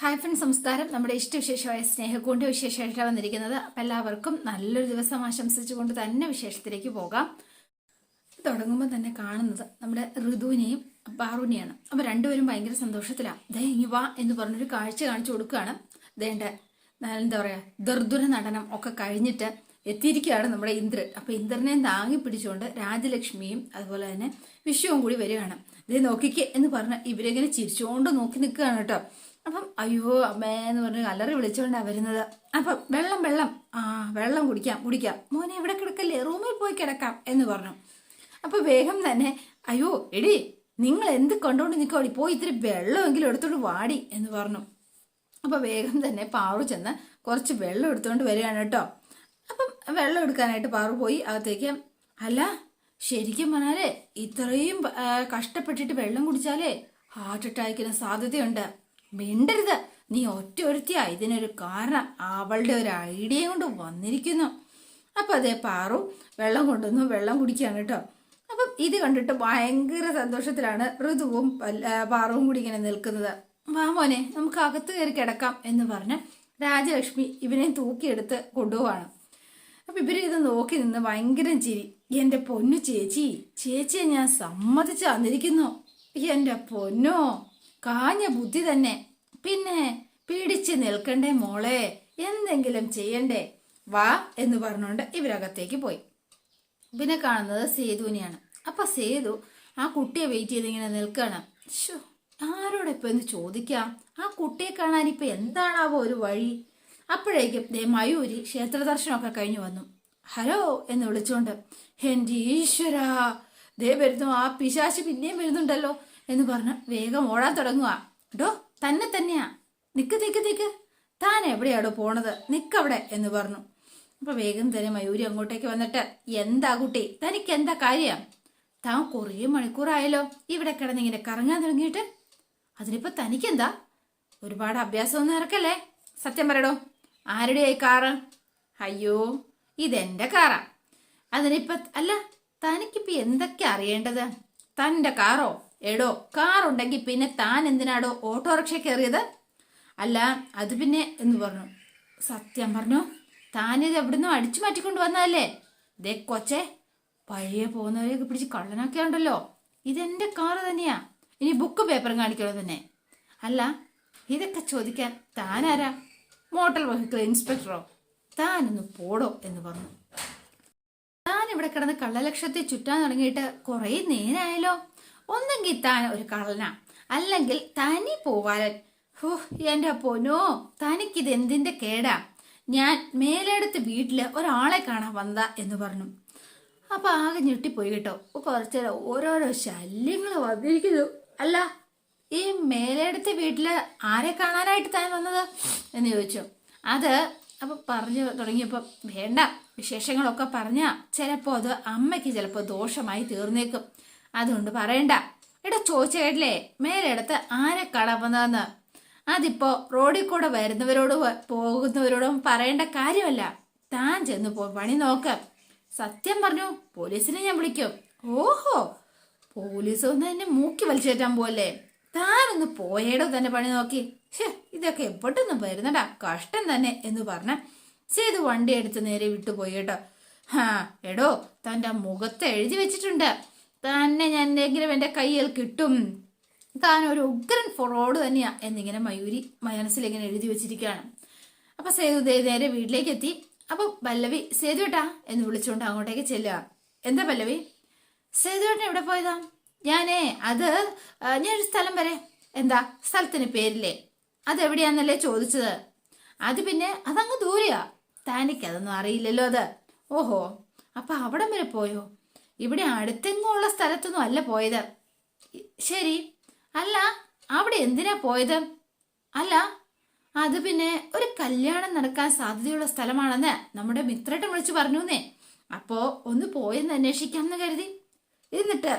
Hi friends, നമസ്കാരം. നമ്മുടെ ഇഷ്ടവിശേഷമായ സ്നേഹക്കൂണ്ട് വിശേഷമായിട്ടാണ് വന്നിരിക്കുന്നത്. അപ്പം എല്ലാവർക്കും നല്ലൊരു ദിവസം ആശംസിച്ചുകൊണ്ട് തന്നെ വിശേഷത്തിലേക്ക് പോകാം. തുടങ്ങുമ്പോൾ തന്നെ കാണുന്നത് നമ്മുടെ ഋതുവിനെയും പാറുവിനെയാണ്. അപ്പോൾ രണ്ടുപേരും ഭയങ്കര സന്തോഷത്തിലാണ്. ദേ ഇങ്ങി വാ എന്ന് പറഞ്ഞൊരു കാഴ്ച കാണിച്ചു കൊടുക്കുകയാണ്. ദേണ്ട എന്താ പറയുക, ദർദുര നടനം ഒക്കെ കഴിഞ്ഞിട്ട് എത്തിയിരിക്കുകയാണ് നമ്മുടെ ഇന്ദ്രൻ. അപ്പോൾ ഇന്ദ്രനെ താങ്ങി പിടിച്ചുകൊണ്ട് രാജലക്ഷ്മിയും അതുപോലെ തന്നെ വിശ്വവും കൂടി വരികയാണ്. ഇതേ നോക്കിക്കേ എന്ന് പറഞ്ഞ് ഇവരെങ്ങനെ ചിരിച്ചുകൊണ്ട് നോക്കി നിൽക്കുകയാണ് കേട്ടോ. അപ്പം അയ്യോ അമ്മേ എന്ന് പറഞ്ഞ് അലറി വിളിച്ചുകൊണ്ടാണ് വരുന്നത്. അപ്പം വെള്ളം വെള്ളം വെള്ളം കുടിക്കാം മോനെ ഇവിടെ കിടക്കല്ലേ, റൂമിൽ പോയി കിടക്കാം എന്ന് പറഞ്ഞു. അപ്പൊ വേഗം തന്നെ അയ്യോ എടി നിങ്ങൾ എന്ത് കണ്ടോണ്ട് നിൽക്കോടി, പോയി ഇത്തിരി വെള്ളമെങ്കിലും എടുത്തോണ്ട് വാടി എന്ന് പറഞ്ഞു. അപ്പൊ വേഗം തന്നെ പാറു ചെന്ന് കുറച്ച് വെള്ളം എടുത്തുകൊണ്ട് വരികയാണ് കേട്ടോ. അപ്പം വെള്ളം എടുക്കാനായിട്ട് പാറു പോയി അകത്തേക്ക്. അല്ല ശരിക്കും പറഞ്ഞാലേ ഇത്രയും കഷ്ടപ്പെട്ടിട്ട് വെള്ളം കുടിച്ചാലേ ഹാർട്ട് അറ്റാക്കിന് സാധ്യതയുണ്ട്. മിണ്ടരുത്, നീ ഒറ്റ ഒരുത്തിയാ ഇതിനൊരു കാരണം. അവളുടെ ഒരു ഐഡിയ കൊണ്ട് വന്നിരിക്കുന്നു. അപ്പൊ അതേ പാറു വെള്ളം കൊണ്ടുവന്നു, വെള്ളം കുടിക്കുകയാണ് കേട്ടോ. അപ്പം ഇത് കണ്ടിട്ട് ഭയങ്കര സന്തോഷത്തിലാണ് ഋതുവും പാറുവും കൂടി ഇങ്ങനെ നിൽക്കുന്നത്. വാ മോനെ നമുക്ക് അകത്ത് കയറി കിടക്കാം എന്ന് പറഞ്ഞ് രാജലക്ഷ്മി ഇവനെ തൂക്കിയെടുത്ത് കൊണ്ടുപോവാണ്. അപ്പൊ ഇവര് ഇത് നോക്കി നിന്ന് ഭയങ്കര ചിരി. എന്റെ പൊന്നു ചേച്ചിയെ ഞാൻ സമ്മതിച്ചു തന്നിരിക്കുന്നു. എന്റെ പൊന്നോ, കാഞ്ഞ ബുദ്ധി തന്നെ. പിന്നെ പിടിച്ച് നിൽക്കണ്ടേ മോളെ, എന്തെങ്കിലും ചെയ്യണ്ടേ, വാ എന്ന് പറഞ്ഞുകൊണ്ട് ഇവരകത്തേക്ക് പോയി. പിന്നെ കാണുന്നത് സേതുവിനെയാണ്. അപ്പൊ സേതു ആ കുട്ടിയെ വെയിറ്റ് ചെയ്തിങ്ങനെ നിൽക്കുകയാണ്. ശോ, ആരോടെപ്പോ എന്ന് ചോദിക്കാം, ആ കുട്ടിയെ കാണാൻ ഇപ്പൊ എന്താണാവോ ഒരു വഴി. അപ്പോഴേക്കും ദേ മയൂരി ക്ഷേത്ര ദർശനമൊക്കെ കഴിഞ്ഞു വന്നു. ഹലോ എന്ന് വിളിച്ചോണ്ട്, എന്റെ ഈശ്വരാ ദേ വരുന്നു, ആ പിശാശി പിന്നെയും വരുന്നുണ്ടല്ലോ എന്ന് പറഞ്ഞ് വേഗം ഓടാൻ തുടങ്ങുക. ഡോ തന്നെയാ, നിക്ക് താൻ എവിടെയാടോ പോണത്, നിക്കവിടെ എന്ന് പറഞ്ഞു. അപ്പൊ വേഗം തന്നെ മയൂരി അങ്ങോട്ടേക്ക് വന്നിട്ട്, എന്താ കുട്ടി തനിക്ക് എന്താ കാര്യം? താൻ കുറേ മണിക്കൂറായല്ലോ ഇവിടെ കിടന്നിങ്ങനെ കറങ്ങാൻ തുടങ്ങിയിട്ട്. അതിനിപ്പോ തനിക്കെന്താ? ഒരുപാട് അഭ്യാസമൊന്നും ഇറക്കല്ലേ, സത്യം പറയടോ. ആരുടെയായി കാറ്? അയ്യോ ഇതെന്റെ കാറാ. അതിനിപ്പോ അല്ല, തനിക്കിപ്പോ എന്തൊക്കെ അറിയേണ്ടത്? തന്റെ കാറോ? എടോ കാറുണ്ടെങ്കിൽ പിന്നെ താൻ എന്തിനാടോ ഓട്ടോറിക്ഷ കയറിയത്? അല്ല അത് പിന്നെ എന്ന് പറഞ്ഞു. സത്യം പറഞ്ഞു, താനിത് എവിടുന്നോ അടിച്ചു മാറ്റിക്കൊണ്ട് വന്നതല്ലേ? ദേ കൊച്ചേ, പഴയ പോകുന്നവരെയൊക്കെ പിടിച്ച് കള്ളനാക്കിയാണ്ടല്ലോ. ഇതെന്റെ കാറ് തന്നെയാ. ഇനി ബുക്കും പേപ്പറും കാണിക്കണോ തന്നെ? അല്ല ഇതൊക്കെ ചോദിക്കാൻ താനാരാ? മോട്ടോർ വെഹിക്കിൾ ഇൻസ്പെക്ടറോ? താനൊന്ന് പോടോ എന്ന് പറഞ്ഞു. താൻ ഇവിടെ കിടന്ന് കള്ളലക്ഷത്തെ ചുറ്റാൻ തുടങ്ങിയിട്ട് കുറെ നേരമായല്ലോ. ഒന്നെങ്കിൽ താൻ ഒരു കള്ളനാ, അല്ലെങ്കിൽ തനി പോവാലൻ. ഹോ എന്റെ പൊന്നോ, തനിക്കിത് എന്തിന്റെ കേടാ? ഞാൻ മേലെടുത്ത് വീട്ടില് ഒരാളെ കാണാൻ വന്നതാ എന്ന് പറഞ്ഞു. അപ്പൊ ആകെ ഞെട്ടിപ്പോയി കേട്ടോ. കുറച്ചേരം ഓരോരോ ശല്യങ്ങൾ വന്നിരിക്കുന്നു. അല്ല ഈ മേലെടുത്ത് വീട്ടില് ആരെ കാണാനായിട്ട് താൻ വന്നത് എന്ന് ചോദിച്ചു. അത് അപ്പൊ പറഞ്ഞു തുടങ്ങിയപ്പോ വേണ്ട, വിശേഷങ്ങളൊക്കെ പറഞ്ഞ ചിലപ്പോ അത് അമ്മയ്ക്ക് ചിലപ്പോ ദോഷമായി തീർന്നേക്കും, അതുകൊണ്ട് പറയണ്ട. എടാ ചോദിച്ച കേട്ടില്ലേ, മേലെടുത്ത് ആരെ കാണാൻ വന്നതെന്ന്? അതിപ്പോ റോഡിൽ കൂടെ വരുന്നവരോടും പോകുന്നവരോടും പറയേണ്ട കാര്യമല്ല. താൻ ചെന്ന് പണി നോക്ക്. സത്യം പറഞ്ഞു, പോലീസിനെ ഞാൻ വിളിക്കും. ഓഹോ, പോലീസ് ഒന്ന് എന്നെ മൂക്കി വലിച്ചേറ്റാൻ പോലെ. താനൊന്ന് പോയേടോ തന്നെ പണി നോക്കി. ഇതൊക്കെ എപ്പോഴൊന്നും വരുന്നടാ, കഷ്ടം തന്നെ എന്ന് പറഞ്ഞ സേതു വണ്ടി എടുത്ത് നേരെ വിട്ടുപോയി കേട്ടോ. എടോ തന്റെ മുഖത്ത് എഴുതി വെച്ചിട്ടുണ്ട്, തന്നെ ഞാൻ എന്തെങ്കിലും എന്റെ കയ്യിൽ കിട്ടും, താൻ ഒരു ഉഗ്രൻ ഫ്രോഡ് തന്നെയാ എന്നിങ്ങനെ മയൂരി മനസ്സിലിങ്ങനെ എഴുതി വെച്ചിരിക്കുകയാണ്. അപ്പൊ സേതു നേരെ വീട്ടിലേക്ക് എത്തി. അപ്പൊ പല്ലവി സേതുവേട്ടാ എന്ന് വിളിച്ചുകൊണ്ട് അങ്ങോട്ടേക്ക് ചെല്ലുക. എന്താ പല്ലവി? സേതുവേട്ടൻ എവിടെ പോയതാ? ഞാനൊരു സ്ഥലം വരെ. എന്താ സ്ഥലത്തിന് പേരില്ലേ? അതെവിടെയാന്നല്ലേ ചോദിച്ചത്? അത് പിന്നെ അതങ്ങ് ദൂരെയാ. തനിക്കതൊന്നും അറിയില്ലല്ലോ അത്. ഓഹോ, അപ്പൊ അവിടം വരെ പോയോ? ഇവിടെ അടുത്തെങ്ങും ഉള്ള സ്ഥലത്തൊന്നും അല്ല പോയത്. ശരി, അല്ല അവിടെ എന്തിനാ പോയത്? അല്ല അത് പിന്നെ ഒരു കല്യാണം നടക്കാൻ സാധ്യതയുള്ള സ്ഥലമാണെന്ന് നമ്മുടെ മിത്രേട്ടൻ വിളിച്ചു പറഞ്ഞുന്നേ. അപ്പോ ഒന്ന് പോയെന്ന് അന്വേഷിക്കാമെന്ന് കരുതി. എന്നിട്ട്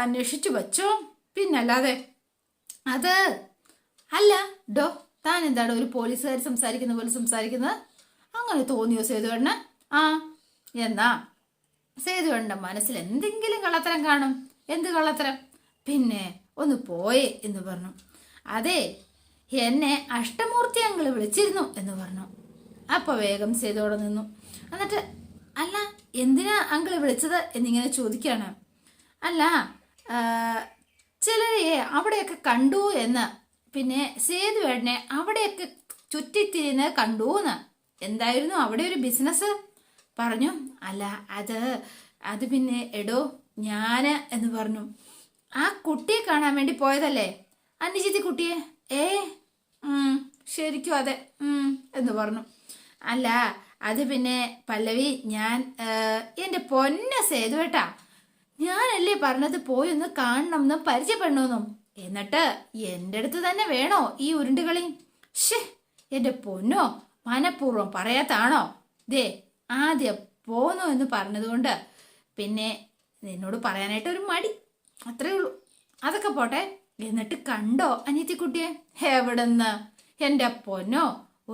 അന്വേഷിച്ചു വച്ചോ, പിന്നല്ലാതെ. അത് അല്ല ഡോ, താൻ എന്താടോ ഒരു പോലീസുകാർ സംസാരിക്കുന്ന പോലെ സംസാരിക്കുന്നത്? അങ്ങനെ തോന്നിയോ സേതുവേട്ടന്? എന്നാ സേതുവേട്ടന്റെ മനസ്സിൽ എന്തെങ്കിലും കള്ളത്തരം കാണും. എന്ത് കള്ളത്തരം? പിന്നെ ഒന്ന് പോയേ എന്ന് പറഞ്ഞു. അതെ, എന്നെ അഷ്ടമൂർത്തി അങ്കിള് വിളിച്ചിരുന്നു എന്ന് പറഞ്ഞു. അപ്പൊ വേഗം സേതുവിടെ നിന്നു. എന്നിട്ട് അല്ല എന്തിനാ അങ്കിള് വിളിച്ചത് എന്നിങ്ങനെ ചോദിക്കാണ്. അല്ല ചിലരെ അവിടെയൊക്കെ കണ്ടു എന്ന്, പിന്നെ സേതുവേട്ടനെ അവിടെയൊക്കെ ചുറ്റിത്തിരിന്ന് കണ്ടു എന്ന്. എന്തായിരുന്നു അവിടെ ഒരു ബിസിനസ് പറഞ്ഞു. അല്ല അത് പിന്നെ എടോ ഞാന് എന്ന് പറഞ്ഞു. ആ കുട്ടിയെ കാണാൻ വേണ്ടി പോയതല്ലേ, അനുജിത്തി കുട്ടിയെ? ശരിക്കും അതെ എന്ന് പറഞ്ഞു. അല്ല അത് പിന്നെ പല്ലവി, ഞാൻ എൻ്റെ പൊന്ന സേതുവേട്ടാ, ഞാനല്ലേ പറഞ്ഞത് പോയി ഒന്ന് കാണണമെന്നും പരിചയപ്പെടണമെന്നും. എന്നിട്ട് എൻ്റെ അടുത്ത് തന്നെ വേണോ ഈ ഉരുണ്ടുകളി? ഷേ എൻ്റെ പൊന്നോ, മനഃപൂർവ്വം പറയാത്താണോ? ദേ ആദ്യം പോന്നു എന്ന് പറഞ്ഞതുകൊണ്ട് പിന്നെ നിന്നോട് പറയാനായിട്ട് ഒരു മടി, അത്രേ ഉള്ളൂ. അതൊക്കെ പോട്ടെ, എന്നിട്ട് കണ്ടോ അനിയത്തിക്കുട്ടിയെ? എവിടുന്ന്? എൻ്റെ പൊന്നോ,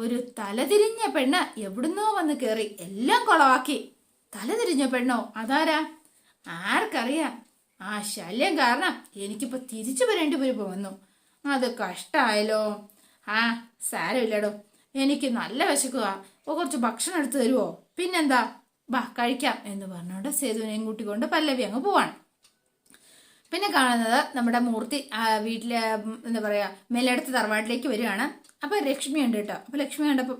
ഒരു തലതിരിഞ്ഞ പെണ്ണ് എവിടുന്നോ വന്ന് കയറി എല്ലാം കൊളവാക്കി. തലതിരിഞ്ഞ പെണ്ണോ? അതാരാ? ആർക്കറിയാം. ആ ശല്യം കാരണം എനിക്കിപ്പോ തിരിച്ചു വരേണ്ടി വന്നു. അത് കഷ്ടായല്ലോ. സാരമില്ലടോ, എനിക്ക് നല്ല വിശക്കുക. കുറച്ച് ഭക്ഷണം എടുത്തു തരുമോ? പിന്നെന്താ, ബാ കഴിക്കാം എന്ന് പറഞ്ഞോണ്ട് സേതുവിനെയും കൂട്ടിക്കൊണ്ട് പല്ലവി അങ്ങ് പോവാണ്. പിന്നെ കാണുന്നത് നമ്മുടെ മൂർത്തി വീട്ടിലെ എന്താ പറയാ മേലടുത്ത് തറവാട്ടിലേക്ക് വരികയാണ്. അപ്പൊ ലക്ഷ്മി ഉണ്ട് കേട്ടോ. അപ്പൊ ലക്ഷ്മി കണ്ടപ്പം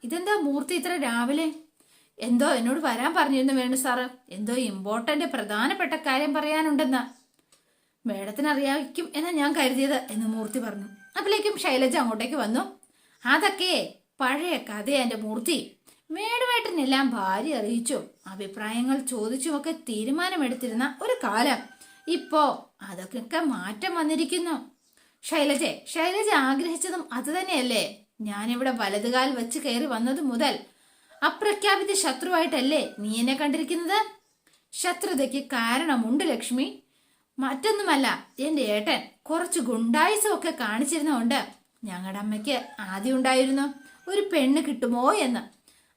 ഇതെന്താ മൂർത്തി ഇത്ര രാവിലെ? എന്തോ എന്നോട് വരാൻ പറഞ്ഞിരുന്നു വേണു സാറ്, എന്തോ ഇമ്പോർട്ടന്റ് പ്രധാനപ്പെട്ട കാര്യം പറയാനുണ്ടെന്ന്. മേഡത്തിന് അറിയാക്കും എന്നാ ഞാൻ കരുതിയത് എന്ന് മൂർത്തി പറഞ്ഞു. അപ്പോഴേക്കും ശൈലജ അങ്ങോട്ടേക്ക് വന്നു. അതൊക്കെ പഴയ കഥയാ എൻ്റെ മൂർത്തി. മേടുമായിട്ടിനെല്ലാം ഭാര്യ അറിയിച്ചു, അഭിപ്രായങ്ങൾ ചോദിച്ചുമൊക്കെ തീരുമാനമെടുത്തിരുന്ന ഒരു കാലം. ഇപ്പോ അതൊക്കെ മാറ്റം വന്നിരിക്കുന്നു. ശൈലജ ആഗ്രഹിച്ചതും അത് തന്നെയല്ലേ? ഞാനിവിടെ വലതുകാൽ വെച്ച് കയറി വന്നത് മുതൽ അപ്രഖ്യാപിത ശത്രുവായിട്ടല്ലേ നീ എന്നെ കണ്ടിരിക്കുന്നത്? ശത്രുതയ്ക്ക് കാരണമുണ്ട് ലക്ഷ്മി. മറ്റൊന്നുമല്ല, എൻ്റെ ഏട്ടൻ കുറച്ച് ഗുണ്ടായുസമൊക്കെ കാണിച്ചിരുന്നോണ്ട് ഞങ്ങളുടെ അമ്മയ്ക്ക് ആദ്യം ഉണ്ടായിരുന്നു ഒരു പെണ്ണ് കിട്ടുമോ എന്ന്.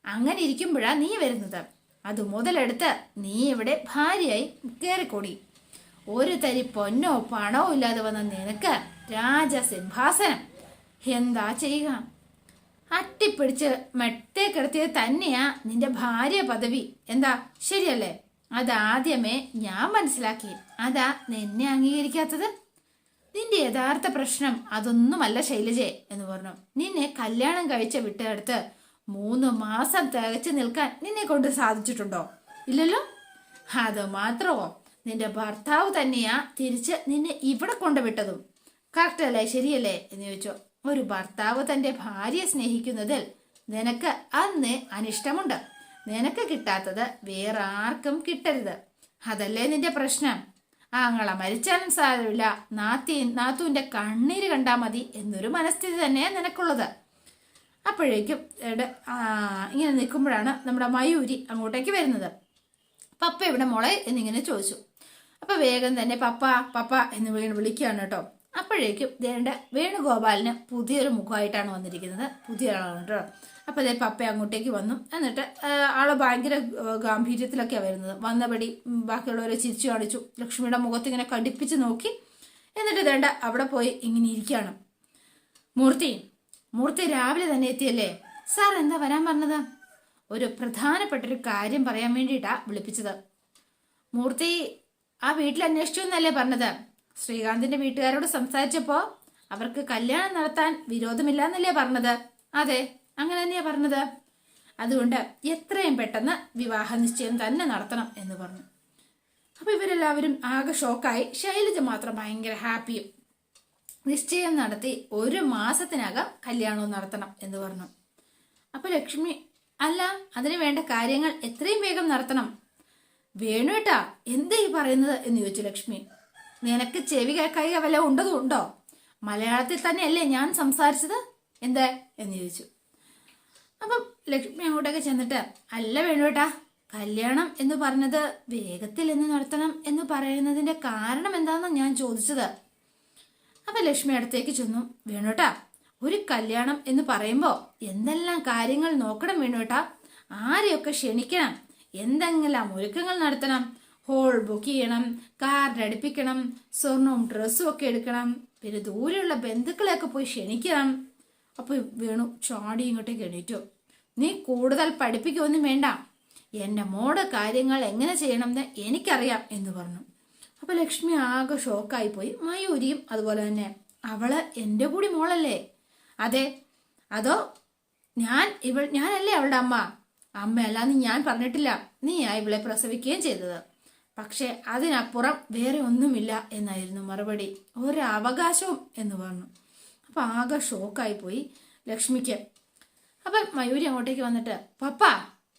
അങ്ങനെ ഇരിക്കുമ്പോഴാ നീ വരുന്നത്. അത് മുതലെടുത്ത് നീ ഇവിടെ ഭാര്യയായി കയറിക്കൂടി. ഒരു തരി പൊന്നോ പണോ ഇല്ലാതെ വന്ന നിനക്ക് രാജസിംഹാസനം. എന്താ ചെയ്യുക? അട്ടിപ്പിടിച്ച് മെട്ടേ കിടത്തിയത് തന്നെയാ നിന്റെ ഭാര്യ പദവി. എന്താ ശരിയല്ലേ? അതാദ്യമേ ഞാൻ മനസ്സിലാക്കി. അതാ നിന്നെ അംഗീകരിക്കാത്തത്. നിന്റെ യഥാർത്ഥ പ്രശ്നം അതൊന്നുമല്ല ശൈലജയെ എന്ന് പറഞ്ഞു. നിന്നെ കല്യാണം കഴിച്ച വിട്ടെടുത്ത് 3 മാസം തികച്ചു നിൽക്കാൻ നിന്നെ കൊണ്ട് സാധിച്ചിട്ടുണ്ടോ? ഇല്ലല്ലോ. അത് മാത്രമോ, നിന്റെ ഭർത്താവ് തന്നെയാ തിരിച്ച് നിന്നെ ഇവിടെ കൊണ്ടുവിട്ടതും. കറക്റ്റ് അല്ലേ, ശരിയല്ലേ എന്ന് ചോദിച്ചോ. ഒരു ഭർത്താവ് തന്റെ ഭാര്യയെ സ്നേഹിക്കുന്നതിൽ നിനക്ക് അന്ന് അനിഷ്ടമുണ്ട്. നിനക്ക് കിട്ടാത്തത് വേറെ ആർക്കും കിട്ടരുത്. അതല്ലേ നിന്റെ പ്രശ്നം. ആങ്ങളെ മരിച്ചാലും സാരമില്ല, നാത്തൂന്റെ കണ്ണീര് കണ്ടാൽ മതി എന്നൊരു മനസ്ഥിതി തന്നെയാണ് നിനക്കുള്ളത്. അപ്പോഴേക്കും ഇങ്ങനെ നിൽക്കുമ്പോഴാണ് നമ്മുടെ മയൂരി അങ്ങോട്ടേക്ക് വരുന്നത്. പപ്പ എവിടെ മോളെ എന്നിങ്ങനെ ചോദിച്ചു. അപ്പൊ വേഗം തന്നെ പപ്പ പപ്പ എന്ന് വിളിക്കുകയാണ് കേട്ടോ. അപ്പോഴേക്കും വേണുഗോപാലിന് പുതിയൊരു മുഖമായിട്ടാണ് വന്നിരിക്കുന്നത്. പുതിയ ആളാണ് കേട്ടോ. അപ്പൊ അതേ പപ്പ അങ്ങോട്ടേക്ക് വന്നു. എന്നിട്ട് ആള് ഭയങ്കര ഗാംഭീര്യത്തിലൊക്കെയാണ് വരുന്നത്. വന്നപടി ബാക്കിയുള്ളവരെ ചിരിച്ചു കാണിച്ചു. ലക്ഷ്മിയുടെ മുഖത്ത് ഇങ്ങനെ കടിപ്പിച്ച് നോക്കി. എന്നിട്ട് അവിടെ പോയി ഇങ്ങനെ ഇരിക്കുകയാണ്. മൂർത്തി രാവിലെ തന്നെ എത്തിയല്ലേ? സാർ എന്താ വരാൻ പറഞ്ഞത്? ഒരു പ്രധാനപ്പെട്ടൊരു കാര്യം പറയാൻ വേണ്ടിയിട്ടാ വിളിപ്പിച്ചത്. മൂർത്തി ആ വീട്ടിൽ അന്വേഷിച്ചു എന്നല്ലേ പറഞ്ഞത്? ശ്രീകാന്തിന്റെ വീട്ടുകാരോട് സംസാരിച്ചപ്പോ അവർക്ക് കല്യാണം നടത്താൻ വിരോധമില്ല എന്നല്ലേ പറഞ്ഞത്? അതെ, അങ്ങനെ തന്നെയാ പറഞ്ഞത്. അതുകൊണ്ട് എത്രയും പെട്ടെന്ന് വിവാഹ നിശ്ചയം തന്നെ നടത്തണം എന്ന് പറഞ്ഞു. അപ്പൊ ഇവരെല്ലാവരും ആകെ ഷോക്കായി. ശൈലജ മാത്രം ഭയങ്കര ഹാപ്പിയും. നിശ്ചയം നടത്തി 1 മാസത്തിനകം കല്യാണവും നടത്തണം എന്ന് പറഞ്ഞു. അപ്പൊ ലക്ഷ്മി, അല്ല അതിന് വേണ്ട കാര്യങ്ങൾ എത്രയും വേഗം നടത്തണം. വേണുവേട്ടാ എന്താ ഈ പറയുന്നത് എന്ന് ചോദിച്ചു ലക്ഷ്മി. നിനക്ക് ചെവി കേൾക്കായ വല്ല ഉണ്ടോ? മലയാളത്തിൽ തന്നെയല്ലേ ഞാൻ സംസാരിച്ചത്, എന്താ എന്ന് ചോദിച്ചു. അപ്പം ലക്ഷ്മി അങ്ങോട്ടൊക്കെ ചെന്നിട്ട്, അല്ല വേണുവേട്ടാ, കല്യാണം എന്ന് പറഞ്ഞത് വേഗത്തിൽ എന്ന് നടത്തണം എന്ന് പറയുന്നതിന്റെ കാരണം എന്താണെന്ന് ഞാൻ ചോദിച്ചത്. അപ്പൊ ലക്ഷ്മി അടുത്തേക്ക് ചെന്നു. വേണുവേട്ടാ, ഒരു കല്യാണം എന്ന് പറയുമ്പോ എന്തെല്ലാം കാര്യങ്ങൾ നോക്കണം വേണുവേട്ടാ. ആരെയൊക്കെ ക്ഷണിക്കണം, എന്തെല്ലാം ഒരുക്കങ്ങൾ നടത്തണം, ഹോൾ ബുക്ക് ചെയ്യണം, കാർഡ് അടുപ്പിക്കണം, സ്വർണവും ഡ്രസ്സും ഒക്കെ എടുക്കണം. പിന്നെ ദൂരെയുള്ള ബന്ധുക്കളെയൊക്കെ പോയി ക്ഷണിക്കണം. അപ്പൊ വേണു ചാടി ഇങ്ങോട്ടേക്ക് എണീറ്റു. നീ കൂടുതൽ പഠിപ്പിക്കൊന്നും വേണ്ട, എന്റെ മോടെ കാര്യങ്ങൾ എങ്ങനെ ചെയ്യണമെന്ന് എനിക്കറിയാം എന്ന് പറഞ്ഞു. അപ്പൊ ലക്ഷ്മി ആകെ ഷോക്കായി പോയി. മയൂരിയും അതുപോലെ തന്നെ, അവള് എന്റെ കൂടി മോളല്ലേ? അതെ, അതോ ഞാനല്ലേ അവളുടെ അമ്മയല്ലാന്ന് ഞാൻ പറഞ്ഞിട്ടില്ല. നീയാ ഇവളെ പ്രസവിക്കുകയും ചെയ്തത്. പക്ഷെ അതിനപ്പുറം വേറെ ഒന്നുമില്ല എന്നായിരുന്നു മറുപടി. ഒരവകാശവും എന്ന് പറഞ്ഞു. അപ്പൊ ആകെ ഷോക്കായി പോയി ലക്ഷ്മിക്ക്. അപ്പൊ മയൂരി അങ്ങോട്ടേക്ക് വന്നിട്ട്,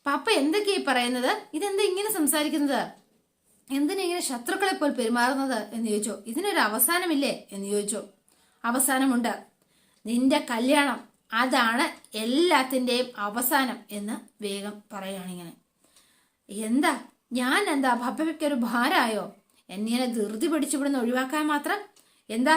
പപ്പ എന്തൊക്കെയാ പറയുന്നത്? ഇതെന്താ ഇങ്ങനെ സംസാരിക്കുന്നത്? എന്തിനാ ഇങ്ങനെ ശത്രുക്കളെ പോൽ പെരുമാറുന്നത് എന്ന് ചോദിച്ചു. ഇതിനൊരു അവസാനമില്ലേ എന്ന് ചോദിച്ചു. അവസാനമുണ്ട്, നിന്റെ കല്യാണം, അതാണ് എല്ലാത്തിൻ്റെയും അവസാനം എന്ന് വേഗം പറയുകയാണിങ്ങനെ. ഞാൻ എന്താ പപ്പയ്ക്കൊരു ഭാരമായോ? എന്നെ ധൃതി പിടിച്ചു ഇവിടുന്ന് ഒഴിവാക്കാൻ മാത്രം? എന്താ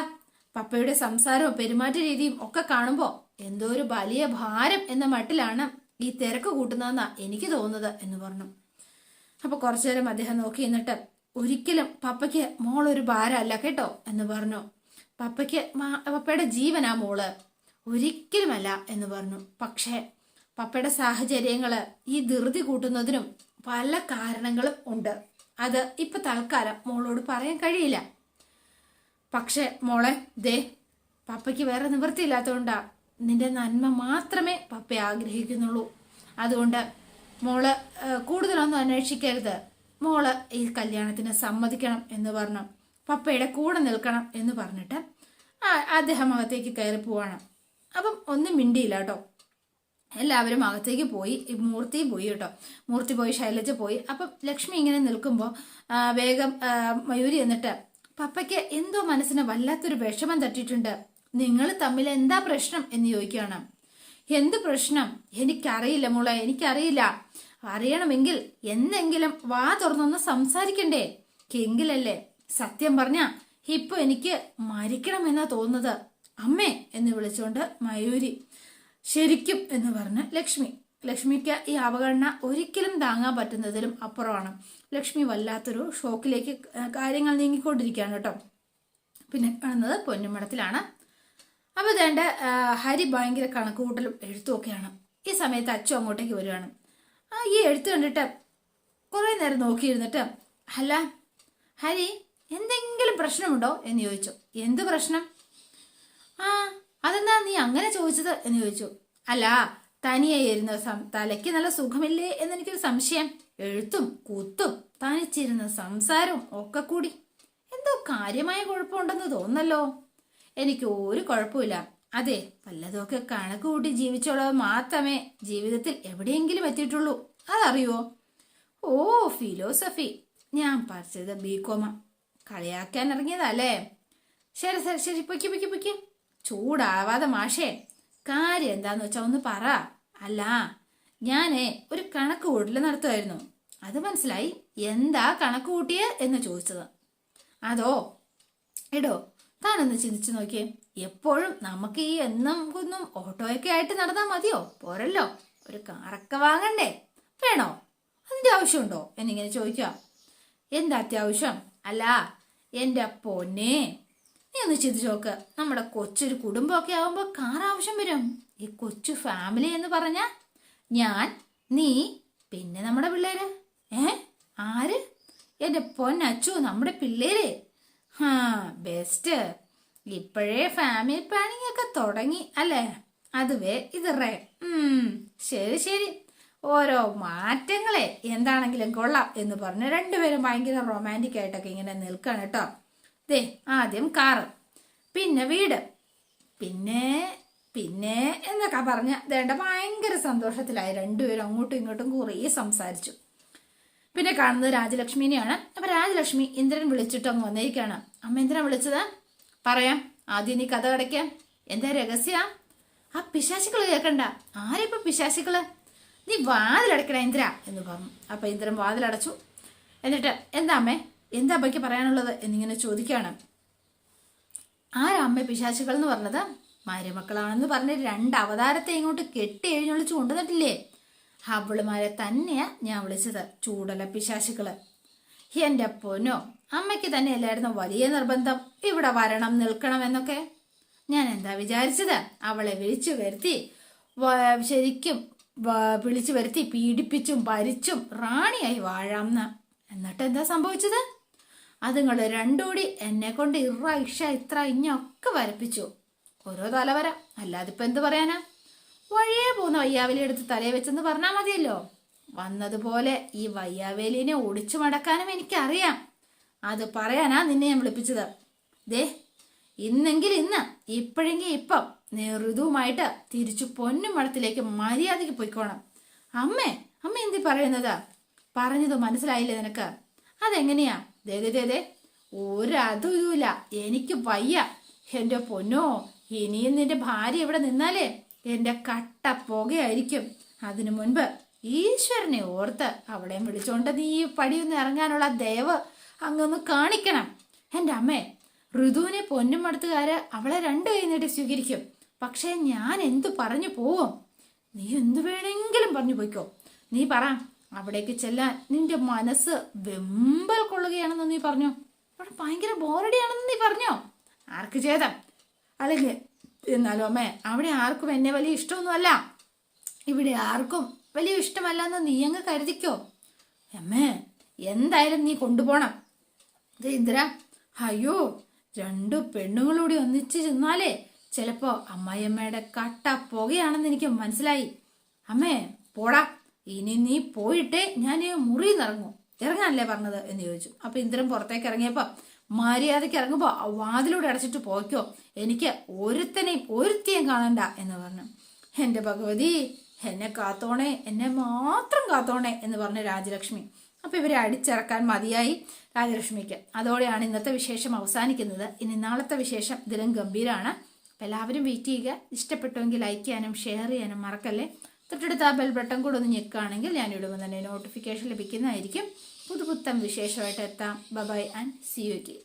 പപ്പയുടെ സംസാരവും പെരുമാറ്റ രീതിയും ഒക്കെ കാണുമ്പോൾ എന്തോ ഒരു വലിയ ഭാരം എന്ന മട്ടിലാണ് ഈ തിരക്ക് കൂട്ടുന്നതെന്നാ എനിക്ക് തോന്നുന്നത് എന്ന് പറഞ്ഞു. അപ്പൊ കുറച്ചു നേരം അദ്ദേഹം നോക്കി നിന്നിട്ട്, ഒരിക്കലും പപ്പയ്ക്ക് മോളൊരു ഭാരമല്ല കേട്ടോ എന്ന് പറഞ്ഞു. പപ്പയുടെ ജീവനാ മോള്, ഒരിക്കലുമല്ല എന്ന് പറഞ്ഞു. പക്ഷേ പപ്പയുടെ സാഹചര്യങ്ങള് ഈ ധൃതി കൂട്ടുന്നതിനും പല കാരണങ്ങളും ഉണ്ട്. അത് ഇപ്പൊ തൽക്കാലം മോളോട് പറയാൻ കഴിയില്ല. പക്ഷെ മോളെ, പപ്പയ്ക്ക് വേറെ നിവൃത്തിയില്ലാത്തതുകൊണ്ടാ. നിന്റെ നന്മ മാത്രമേ പപ്പ ആഗ്രഹിക്കുന്നുള്ളൂ. അതുകൊണ്ട് മോള് കൂടുതലൊന്നും അന്വേഷിക്കരുത്. മോള് ഈ കല്യാണത്തിന് സമ്മതിക്കണം എന്ന് പറഞ്ഞു. പപ്പയുടെ കൂടെ നിൽക്കണം എന്ന് പറഞ്ഞിട്ട് അദ്ദേഹം അകത്തേക്ക് കയറി പോവാണ്. അപ്പം ഒന്നും മിണ്ടിയില്ല കേട്ടോ. എല്ലാവരും അകത്തേക്ക് പോയി. മൂർത്തിയും പോയി കേട്ടോ. മൂർത്തി പോയി, ശൈലജ പോയി. അപ്പം ലക്ഷ്മി ഇങ്ങനെ നിൽക്കുമ്പോൾ വേഗം മയൂരി എന്നിട്ട്, പപ്പയ്ക്ക് എന്തോ മനസ്സിന് വല്ലാത്തൊരു വിഷമം തട്ടിയിട്ടുണ്ട്. നിങ്ങൾ തമ്മിൽ എന്താ പ്രശ്നം എന്ന് ചോദിക്കുകയാണ്. എന്ത് പ്രശ്നം? എനിക്കറിയില്ല മോളെ, എനിക്കറിയില്ല. അറിയണമെങ്കിൽ എന്തെങ്കിലും വാ തുറന്നൊന്ന് സംസാരിക്കണ്ടേ? എങ്കിലല്ലേ സത്യം പറഞ്ഞ ഇപ്പൊ എനിക്ക് മരിക്കണമെന്നാ തോന്നുന്നത്. അമ്മേ എന്ന് വിളിച്ചുകൊണ്ട് മയൂരി. ശരിക്കും എന്ന് പറഞ്ഞ് ലക്ഷ്മിക്ക് ഈ അവഗണന ഒരിക്കലും താങ്ങാൻ പറ്റുന്നതിലും അപ്പുറമാണ്. ലക്ഷ്മി വല്ലാത്തൊരു ഷോക്കിലേക്ക് കാര്യങ്ങൾ നീങ്ങിക്കൊണ്ടിരിക്കുകയാണ് കേട്ടോ. പിന്നെ കാണുന്നത് പൊന്നുമടത്തിലാണ്. അപ്പൊ വേണ്ട ഹരി ഭയങ്കര കണക്കുകൂട്ടലും എഴുത്തുമൊക്കെയാണ്. ഈ സമയത്ത് അച്ചു അങ്ങോട്ടേക്ക് വരികയാണ്. ഈ എഴുത്ത് കണ്ടിട്ട് കുറെ നേരം നോക്കിയിരുന്നിട്ട്, അല്ല ഹരി, എന്തെങ്കിലും പ്രശ്നമുണ്ടോ എന്ന് ചോദിച്ചു. എന്ത് പ്രശ്നം? അതെന്താ നീ അങ്ങനെ ചോദിച്ചത് എന്ന് ചോദിച്ചു. അല്ല, തനിയെ ഇരുന്ന തലയ്ക്ക് നല്ല സുഖമില്ലേ എന്നെനിക്കൊരു സംശയം. എഴുത്തും കൂത്തും തനിച്ചിരുന്ന സംസാരവും ഒക്കെ കൂടി എന്തോ കാര്യമായ കുഴപ്പമുണ്ടെന്ന് തോന്നല്ലോ. എനിക്ക് ഒരു കുഴപ്പമില്ല. അതെ, വല്ലതൊക്കെ കണക്ക് കൂട്ടി ജീവിച്ചോളവ് മാത്രമേ ജീവിതത്തിൽ എവിടെയെങ്കിലും എത്തിയിട്ടുള്ളൂ. അതറിയോ? ഓ, ഫിലോസഫി. ഞാൻ പഠിച്ചത് ബികോമ. കളിയാക്കാൻ ഇറങ്ങിയതല്ലേ? ശരി ശരി ശരി, പൊയ്ക്ക്. ചൂടാവാതെ മാഷേ, കാര്യം എന്താന്ന് വെച്ചാ ഒന്ന് പറ. അല്ല, ഞാനേ ഒരു കണക്ക് കൂട്ടൽ നടത്തുമായിരുന്നു. അത് മനസ്സിലായി. എന്താ കണക്ക് കൂട്ടിയേ എന്ന് ചോദിച്ചത്. അതോ എടോ, താനൊന്ന് ചിന്തിച്ചു നോക്കിയേ. എപ്പോഴും നമുക്ക് ഈ എന്നും കുന്നും ഓട്ടോയൊക്കെ ആയിട്ട് നടന്നാൽ മതിയോ? പോരല്ലോ, ഒരു കാറൊക്കെ വാങ്ങണ്ടേ? വേണോ? അതിന്റെ ആവശ്യമുണ്ടോ എന്നിങ്ങനെ ചോദിക്കുക. എന്താ അത്യാവശ്യം? അല്ല എന്റെ പൊന്നെ, നീ ഒന്ന് ചിന്തിച്ചു നോക്ക്. നമ്മുടെ കൊച്ചൊരു കുടുംബമൊക്കെ ആവുമ്പോ കാർ ആവശ്യം വരും. ഈ കൊച്ചു ഫാമിലി എന്ന് പറഞ്ഞ ഞാൻ, നീ, പിന്നെ നമ്മുടെ പിള്ളേര്. ആര്? എന്റെ പൊന്നച്ചു, നമ്മുടെ പിള്ളേര്. ബെസ്റ്റ്. ഇപ്പോഴേ ഫാമിലി പ്ലാനിങ് ഒക്കെ തുടങ്ങി അല്ലേ? അതുവേ ഇതറേ. ശരി, ഓരോ മാറ്റങ്ങളെ എന്താണെങ്കിലും കൊള്ളാം എന്ന് പറഞ്ഞ് രണ്ടുപേരും ഭയങ്കര റൊമാൻറ്റിക് ആയിട്ടൊക്കെ ഇങ്ങനെ നിൽക്കാണ് കേട്ടോ. ആദ്യം കാറ്, പിന്നെ വീട്, പിന്നെ എന്നൊക്കെ പറഞ്ഞ ദേണ്ട ഭയങ്കര സന്തോഷത്തിലായി രണ്ടുപേരും. അങ്ങോട്ടും ഇങ്ങോട്ടും കുറേ സംസാരിച്ചു. പിന്നെ കാണുന്നത് രാജലക്ഷ്മിനെയാണ്. അപ്പൊ രാജലക്ഷ്മി ഇന്ദ്രൻ വിളിച്ചിട്ട് അങ്ങ് വന്നിരിക്കുകയാണ്. അമ്മ എന്തിനാ വിളിച്ചത്? പറയാം, ആദ്യം നീ കഥ അടയ്ക്കാം. എന്താ രഹസ്യ? ആ പിശാചികള് കേൾക്കണ്ട. ആരിപ്പോ പിശാചികള്? നീ വാതിലടക്കണ ഇന്ദ്ര എന്ന് പറഞ്ഞു. അപ്പൊ ഇന്ദ്രൻ വാതിലടച്ചു. എന്നിട്ട് എന്താ അമ്മേ, എന്താ അമ്മയ്ക്ക് പറയാനുള്ളത് എന്നിങ്ങനെ ചോദിക്കുകയാണ്. ആരമ്മ പിശാചികൾ എന്ന് പറഞ്ഞത്? മരുമക്കളാണെന്ന് പറഞ്ഞ് 2 അവതാരത്തെ ഇങ്ങോട്ട് കെട്ടി എഴുന്നള്ളിച്ചു കൊണ്ടുവന്നിട്ടില്ലേ? അവളുമാരെ തന്നെയാ ഞാൻ വിളിച്ചത് ചൂടല പിശാചികള്. എന്റെ പൊന്നോ, അമ്മയ്ക്ക് തന്നെയല്ലായിരുന്നു വലിയ നിർബന്ധം ഇവിടെ വരണം നിൽക്കണം എന്നൊക്കെ. ഞാൻ എന്താ വിചാരിച്ചത്, അവളെ വിളിച്ചു വരുത്തി ശരിക്കും വിളിച്ചു വരുത്തി പീഡിപ്പിച്ചും ഭരിച്ചും റാണിയായി വാഴാംന്ന്. എന്നിട്ട് എന്താ സംഭവിച്ചത്? അതുങ്ങൾ രണ്ടുകൂടി എന്നെ കൊണ്ട് ഇത്ര ഇഞ്ഞൊക്കെ വരപ്പിച്ചു. ഓരോ തലവര, അല്ലാതിപ്പോ എന്ത് പറയാനാ. വഴിയേ പോകുന്ന വയ്യാവേലി എടുത്ത് തലയെ വെച്ചെന്ന് പറഞ്ഞാൽ മതിയല്ലോ. വന്നതുപോലെ ഈ വയ്യാവേലിനെ ഒടിച്ചു മടക്കാനും എനിക്കറിയാം. അത് പറയാനാ നിന്നെ ഞാൻ വിളിപ്പിച്ചത്. ദേ, ഇന്നെങ്കിൽ ഇന്ന്, ഇപ്പോഴെങ്കിൽ ഇപ്പം നീ ഋതുവുമായിട്ട് തിരിച്ചു പൊന്നുമടത്തിലേക്ക് മര്യാദയ്ക്ക് പോയിക്കോണം. അമ്മ എന്തി പറയുന്നതാ? പറഞ്ഞത് മനസ്സിലായില്ലേ നിനക്ക്? അതെങ്ങനെയാ? ദേ ഒരതുമില്ല, എനിക്ക് വയ്യ. എന്റെ പൊന്നോ, ഇനിയും നിന്റെ ഭാര്യ ഇവിടെ നിന്നാലേ എന്റെ കട്ട പുകയായിരിക്കും. അതിനു മുൻപ് ഈശ്വരനെ ഓർത്ത് അവളെയും വിളിച്ചോണ്ട് നീ ഈ പടിയൊന്ന് ഇറങ്ങാനുള്ള ദയവ് അങ്ങൊന്ന് കാണിക്കണം. എൻ്റെ അമ്മേ, ഋതുവിനെ പൊന്നുമടത്തുകാര് അവളെ 2 കൈ നീട്ടി സ്വീകരിക്കും. പക്ഷേ ഞാൻ എന്തു പറഞ്ഞു പോവും? നീ എന്തു വേണമെങ്കിലും പറഞ്ഞു പോയിക്കോ. നീ പറ, അവിടേക്ക് ചെല്ലാൻ നിന്റെ മനസ്സ് വെമ്പൽ കൊള്ളുകയാണെന്ന് നീ പറഞ്ഞു. അവിടെ ഭയങ്കര ബോറടിയാണെന്ന് നീ പറഞ്ഞോ? ആർക്ക് ചെയ്തം? അല്ലെങ്കിൽ എന്നാലും അമ്മേ, അവിടെ ആർക്കും എന്നെ വലിയ ഇഷ്ടമൊന്നുമല്ല. ഇവിടെ ആർക്കും വലിയ ഇഷ്ടമല്ല എന്ന് നീ അങ്ങ് കരുതിക്കോ. അമ്മേ, എന്തായാലും നീ കൊണ്ടുപോണം. ഇന്ദിര, അയ്യോ, 2 പെണ്ണുങ്ങളൂടി ഒന്നിച്ച് ചെന്നാലേ ചിലപ്പോ അമ്മായിയമ്മയുടെ കട്ട പുകയാണെന്ന് എനിക്ക് മനസ്സിലായി. അമ്മേ, പോടാ, ഇനി നീ പോയിട്ടേ ഞാൻ ഈ മുറിയിൽ നിന്ന് ഇറങ്ങാനല്ലേ പറഞ്ഞത് എന്ന് ചോദിച്ചു. അപ്പൊ ഇന്ദ്രൻ പുറത്തേക്ക് ഇറങ്ങിയപ്പോ, മര്യാദയ്ക്ക് ഇറങ്ങുമ്പോ വാതിലൂടെ അടച്ചിട്ട് പോയിക്കോ, എനിക്ക് ഒരുത്തിയും കാണണ്ട എന്ന് പറഞ്ഞു. എന്റെ ഭഗവതി, എന്നെ കാത്തോണേ, എന്നെ മാത്രം കാത്തോണേ എന്ന് പറഞ്ഞ രാജലക്ഷ്മി. അപ്പൊ ഇവരെ അടിച്ചിറക്കാൻ മതിയായി രാജലക്ഷ്മിക്ക്. അതോടെയാണ് ഇന്നത്തെ വിശേഷം അവസാനിക്കുന്നത്. ഇനി നാളത്തെ വിശേഷം ഇതിലും ഗംഭീരമാണ്. അപ്പം എല്ലാവരും വെയിറ്റ് ചെയ്യുക. ഇഷ്ടപ്പെട്ടുവെങ്കിൽ ലൈക്ക് ചെയ്യാനും ഷെയർ ചെയ്യാനും മറക്കല്ലേ. തൊട്ടടുത്ത ആ ബെൽ ബട്ടൺ കൂടെ ഒന്ന് ഞെക്കുകയാണെങ്കിൽ ഞാൻ ഇടുമ്പോൾ തന്നെ നോട്ടിഫിക്കേഷൻ ലഭിക്കുന്നതായിരിക്കും. പുതുപുത്തൻ വിശേഷമായിട്ട് എത്താം. Bye and see U.